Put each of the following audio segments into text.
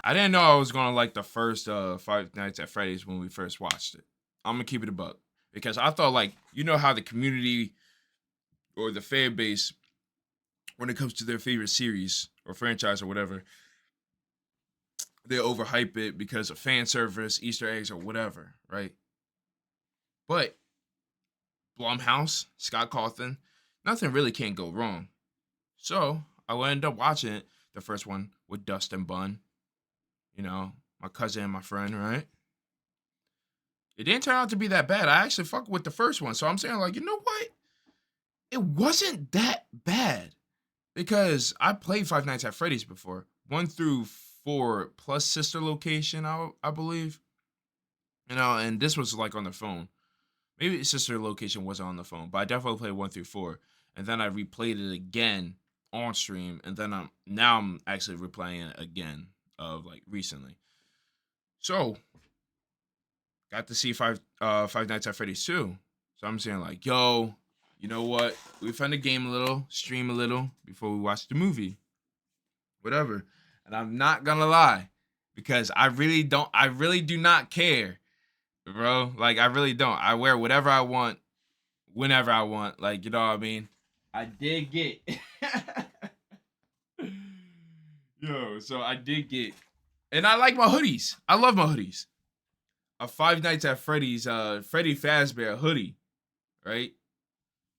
I didn't know I was gonna like the first Five Nights at Freddy's when we first watched it. I'm gonna keep it a buck because I thought like how the community or the fan base when it comes to their favorite series or franchise or whatever, they overhype it because of fan service, Easter eggs, or whatever, right? But Blumhouse, Scott Cawthon, nothing really can go wrong. So I will end up watching it, the first one with Dustin Bunn, my cousin and my friend, right? It didn't turn out to be that bad. I actually fuck with the first one. So I'm saying, like, you know what? It wasn't that bad. Because I played Five Nights at Freddy's before. 1 through 4 plus sister location, I believe. And this was like on the phone. Maybe sister location wasn't on the phone, but I definitely played 1 through 4. And then I replayed it again on stream. And then I'm actually replaying it again of like recently. So got to see Five Nights at Freddy's too. So I'm saying like, yo, you know what? We found the game a little, stream a little before we watch the movie. Whatever. And I'm not gonna lie, because I really do not care, bro. Like I really don't. I wear whatever I want, whenever I want. Like, you know what I mean? I did get Yo, so I did get, and I like my hoodies. I love my hoodies. A Five Nights at Freddy's Freddy Fazbear hoodie, right?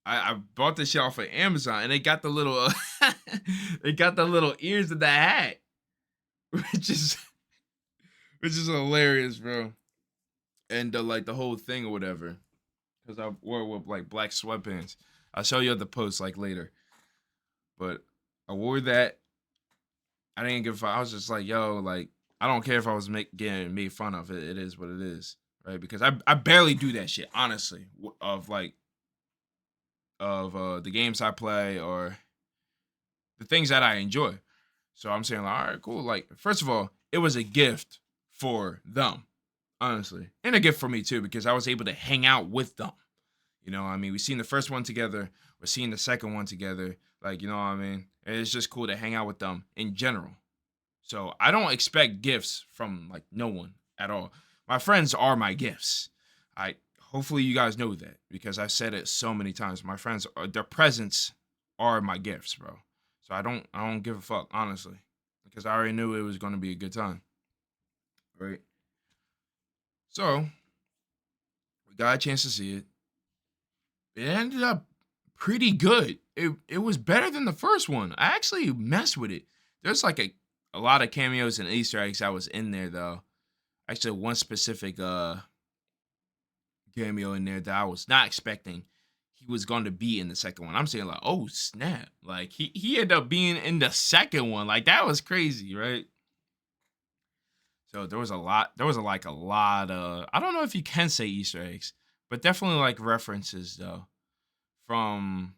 I bought this shit off of Amazon, and they got the little they got the little ears of the hat, which is hilarious, bro. And like the whole thing or whatever, because I wore it with like black sweatpants. I'll show you the post like later, but I wore that. I didn't give a fuck. I was just like, yo, like I don't care if I was getting made fun of. It is what it is, right? Because I barely do that shit, honestly, of the games I play or the things that I enjoy. So I'm saying, like, all right, cool. Like, first of all, it was a gift for them, honestly, and a gift for me too because I was able to hang out with them. I mean, we seen the first one together. We're seeing the second one together. Like, you know what I mean? And it's just cool to hang out with them in general. So I don't expect gifts from like no one at all. My friends are my gifts. I hopefully you guys know that because I've said it so many times. My friends, their presents are my gifts, bro. So I don't give a fuck honestly because I already knew it was gonna be a good time, right? So we got a chance to see it. It ended up pretty good. It was better than the first one. I actually messed with it. There's like a lot of cameos and Easter eggs that was in there though. Actually, one specific cameo in there that I was not expecting he was going to be in the second one. I'm saying like, oh snap! Like he ended up being in the second one. Like that was crazy, right? So there was a lot. There was like a lot of. I don't know if you can say Easter eggs, but definitely like references though from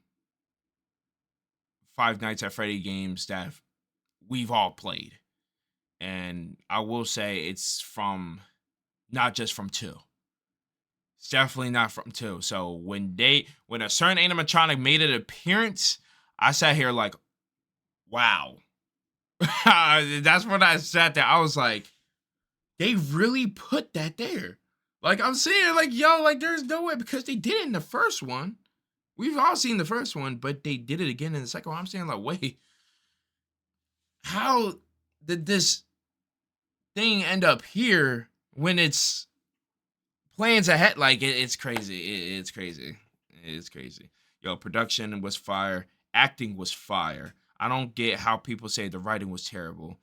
Five Nights at Freddy games that we've all played. And I will say it's from not just from two. It's definitely not from two. So when a certain animatronic made an appearance, I sat here like, wow. That's when I sat there. I was like, they really put that there. Like I'm saying, like, yo, like there's no way because they did it in the first one. We've all seen the first one, but they did it again in the second one. I'm saying, like, wait, how did this thing end up here when it's plans ahead? Like, it's crazy. It's crazy. It's crazy. Yo, production was fire. Acting was fire. I don't get how people say the writing was terrible.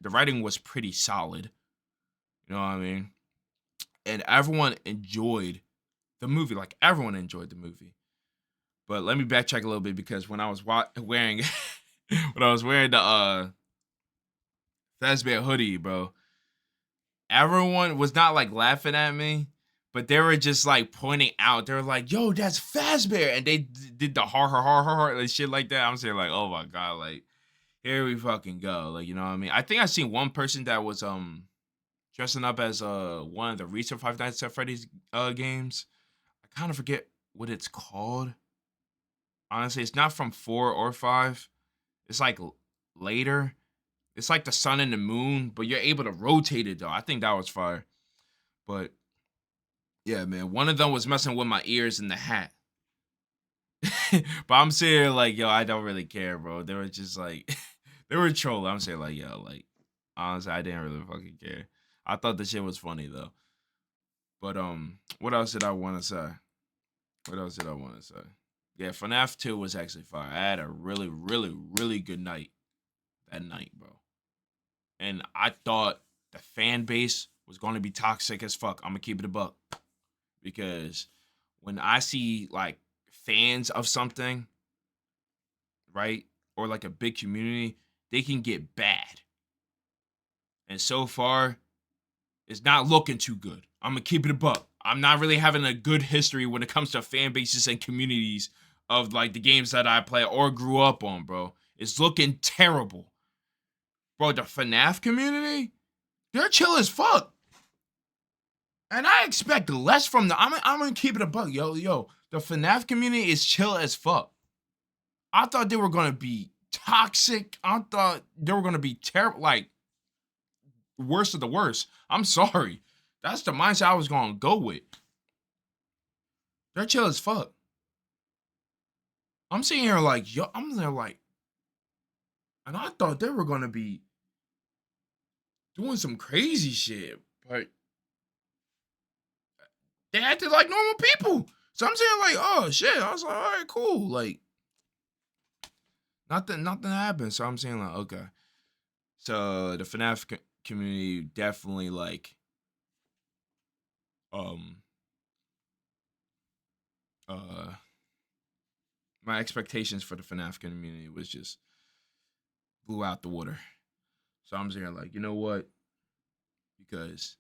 The writing was pretty solid. You know what I mean? And everyone enjoyed the movie. Like, everyone enjoyed the movie. But let me backtrack a little bit because when I was wearing when I was wearing the Fazbear hoodie, bro, everyone was not like laughing at me, but they were just like pointing out. They were like, "Yo, that's Fazbear," and they did the har like shit like that. I'm saying like, "Oh my god!" Like here we fucking go. Like you know what I mean? I think I seen one person that was dressing up as one of the recent Five Nights at Freddy's games. I kind of forget what it's called. Honestly, it's not from 4 or 5. It's like later. It's like the sun and the moon, but you're able to rotate it though. I think that was fire. But yeah, man, one of them was messing with my ears in the hat. But I'm saying like, yo, I don't really care, bro. They were just like, they were trolling. I'm saying like, yo, like, honestly, I didn't really fucking care. I thought the shit was funny though. But what else did I want to say? What else did I want to say? Yeah, FNAF 2 was actually fire. I had a really, really, really good night that night, bro. And I thought the fan base was going to be toxic as fuck. I'm gonna keep it a buck because when I see like fans of something, right, or like a big community, they can get bad. And so far, it's not looking too good. I'm gonna keep it a buck. I'm not really having a good history when it comes to fan bases and communities of like the games that I play or grew up on, bro. It's looking terrible. Bro, the FNAF community, they're chill as fuck. And I expect less from the. I'm gonna keep it a buck, yo. The FNAF community is chill as fuck. I thought they were gonna be toxic. I thought they were gonna be terrible, like worst of the worst. I'm sorry. That's the mindset I was gonna go with. They're chill as fuck. I'm sitting here like, yo, I'm there like, and I thought they were gonna be doing some crazy shit, but they acted like normal people. So I'm saying like, oh shit. I was like, all right, cool. Like, nothing happened. So I'm saying like, okay. So the FNAF community definitely like, um, my expectations for the FNAF community was just blew out the water. So I'm saying like, you know what? Because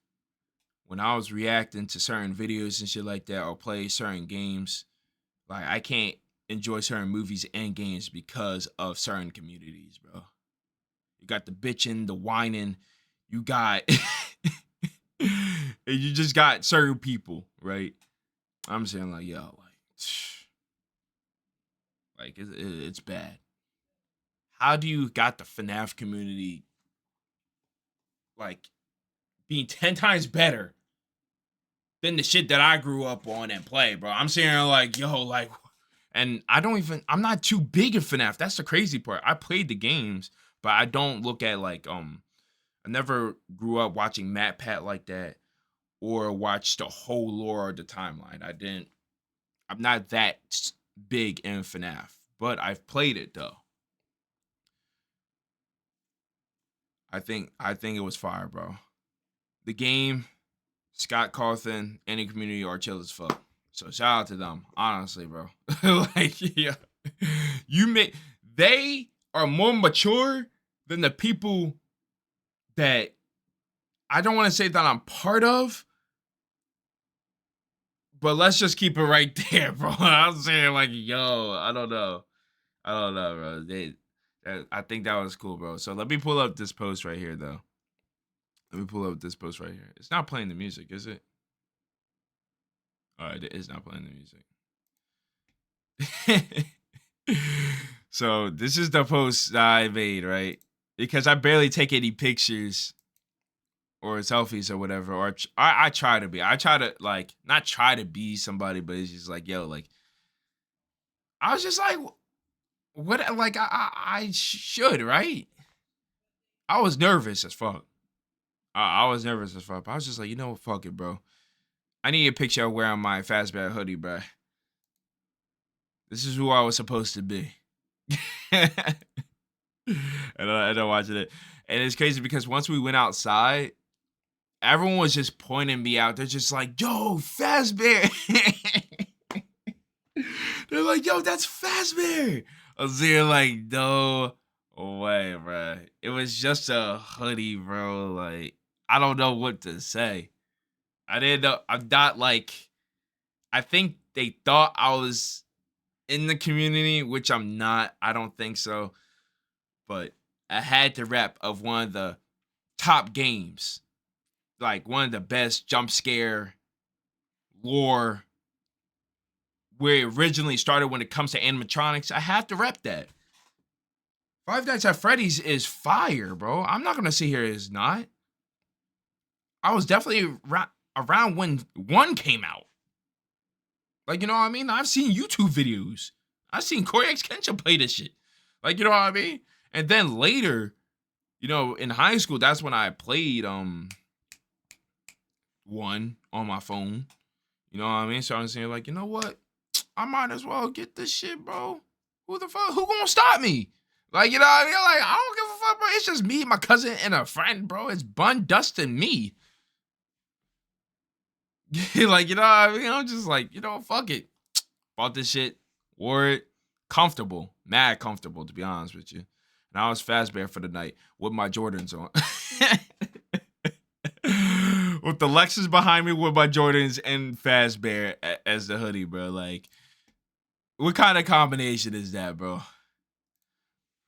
when I was reacting to certain videos and shit like that, or play certain games, like I can't enjoy certain movies and games because of certain communities, bro. You got the bitching, the whining, you got, and you just got certain people, right? I'm saying like, yo, like it's bad. How do you got the FNAF community like being 10 times better than the shit that I grew up on and play, bro? I'm saying like, yo, like, and I'm not too big in FNAF. That's the crazy part. I played the games, but I don't look at like, I never grew up watching Matt Pat like that or watched the whole lore or the timeline. I'm not that big in FNAF, but I've played it though. I think it was fire, bro. The game, Scott Cawthon, any community are chill as fuck. So shout out to them, honestly, bro. Like, yeah, they are more mature than the people that I don't want to say that I'm part of, but let's just keep it right there, bro. I'm saying like, yo, I don't know, bro. I think that was cool, bro. So let me pull up this post right here, though. Let me pull up this post right here. It's not playing the music, is it? All right, it is not playing the music. So this is the post that I made, right? Because I barely take any pictures or selfies or whatever. Or I try to be. I try to like not try to be somebody, but it's just like, yo, like I was just like, what? Like I should, right? I was nervous as fuck. I was nervous as fuck. But I was just like, you know what? Fuck it, bro. I need a picture of wearing my Fazbear hoodie, bro. This is who I was supposed to be. and I watching it. And it's crazy because once we went outside, everyone was just pointing me out. They're just like, yo, Fazbear. They're like, yo, that's Fazbear. I was there like, no way, bro. It was just a hoodie, bro. Like, I don't know what to say. I didn't know. I'm not like, I think they thought I was in the community, which I'm not. I don't think so. But I had to rep of one of the top games. Like one of the best jump scare lore where it originally started when it comes to animatronics. I have to rep that. Five Nights at Freddy's is fire, bro. I'm not gonna sit here it's not. I was definitely around when one came out. Like, you know what I mean? I've seen YouTube videos. I've seen Corey X Kensha play this shit. Like, you know what I mean? And then later, you know, in high school, that's when I played one on my phone. You know what I mean? So I'm saying, like, you know what? I might as well get this shit, bro. Who the fuck? Who gonna stop me? Like, you know what I mean? Like, I don't give a fuck, bro. It's just me, my cousin, and a friend, bro. It's Bun, Dust, and me. Like, you know what I mean? I'm just like, you know, fuck it. Bought this shit, wore it, comfortable, mad comfortable, to be honest with you. And I was Fazbear for the night with my Jordans on. With the Lexus behind me with my Jordans and Fazbear as the hoodie, bro. Like, what kind of combination is that, bro?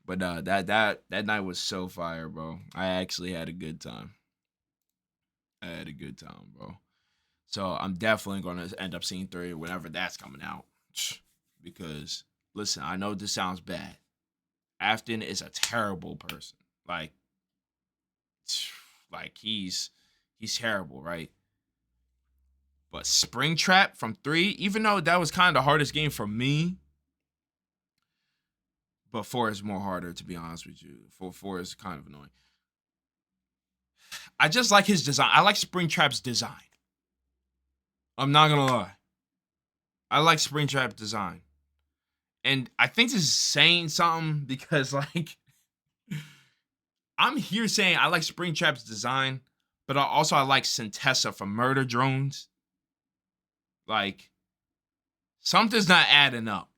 But that night was so fire, bro. I actually had a good time. I had a good time, bro. So I'm definitely going to end up seeing 3 whenever that's coming out. Because, listen, I know this sounds bad. Afton is a terrible person. Like he's terrible, right? But Springtrap from 3, even though that was kind of the hardest game for me, but 4 is more harder, to be honest with you. 4 is kind of annoying. I just like his design. I like Springtrap's design. I'm not gonna lie. I like Springtrap's design. And I think this is saying something because, like, I'm here saying I like Springtrap's design, but I like Centessa from Murder Drones. Like, something's not adding up.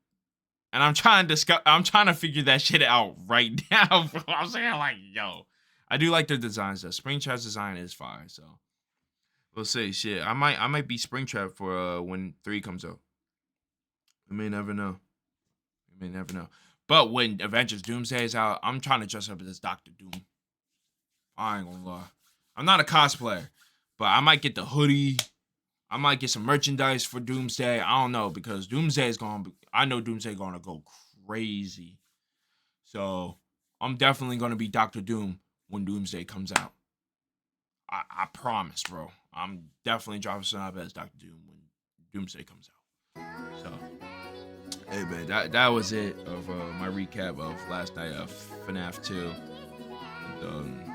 And I'm trying to figure that shit out right now, bro. I'm saying, like, yo, I do like their designs though. Springtrap's design is fire, so we'll see. Shit, I might be Springtrap for when 3 comes out. We may never know. We may never know. But when Avengers Doomsday is out, I'm trying to dress up as Doctor Doom. I ain't gonna lie. I'm not a cosplayer, but I might get the hoodie. I might get some merchandise for Doomsday. I don't know, because Doomsday is I know Doomsday gonna go crazy. So I'm definitely gonna be Doctor Doom when Doomsday comes out. I promise, bro. I'm definitely dressing up as Doctor Doom when Doomsday comes out. So, hey man, that was it of my recap of last night of FNAF 2. And,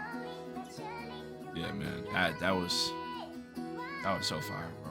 yeah, man, that was so fire, bro.